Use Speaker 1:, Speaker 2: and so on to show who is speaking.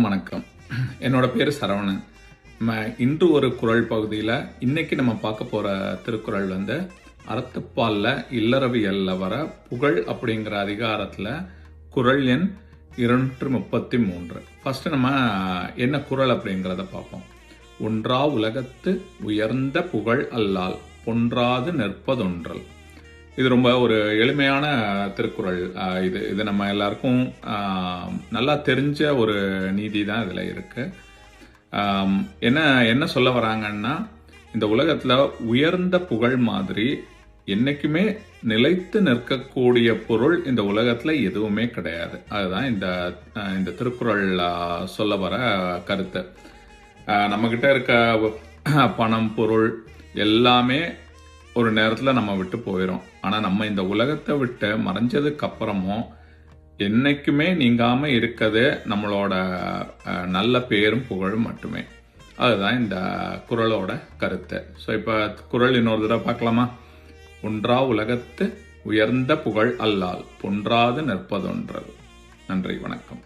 Speaker 1: வணக்கம். என்னோட பேர் சரவணன். நம்ம இன்று ஒரு குறள் பகுதியில் இன்னைக்கு நம்ம பார்க்க போற திருக்குறள் அறத்துப்பால்ல இல்லறவியல்ல வர புகழ் அப்படிங்கிற அதிகாரத்தில் குறள் எண் 233. ஃபர்ஸ்ட் நம்ம என்ன குறள் அப்படிங்கிறத பார்ப்போம். ஒன்றா உலகத்து உயர்ந்த புகழ் அல்லால் பொன்றாது நிற்பதொன்றல். இது ரொம்ப ஒரு எளிமையான திருக்குறள். இது நம்ம எல்லாருக்கும் நல்லா தெரிஞ்ச ஒரு நீதி தான் இதில் இருக்கு. என்ன சொல்ல வராங்கன்னா, இந்த உலகத்தில் உயர்ந்த புகழ் மாதிரி என்னைக்குமே நிலைத்து நிற்கக்கூடிய பொருள் இந்த உலகத்தில் எதுவுமே கிடையாது. அதுதான் இந்த திருக்குறள் சொல்ல வர கருத்து. நம்மக்கிட்ட இருக்க பணம், பொருள் எல்லாமே ஒரு நேரத்தில் நம்ம விட்டு போயிடும். ஆனால் நம்ம இந்த உலகத்தை விட்டு மறைஞ்சதுக்கு அப்புறமும் என்னைக்குமே நீங்காம இருக்கிறது நம்மளோட நல்ல பேரும் புகழும் மட்டுமே. அதுதான் இந்த குறளோட கருத்து. ஸோ இப்போ குறள் இன்னொரு தடவை பார்க்கலாமா? ஒன்றா உலகத்து உயர்ந்த புகழ் அல்லால் பொன்றாது நிற்பதொன்றல். நன்றி, வணக்கம்.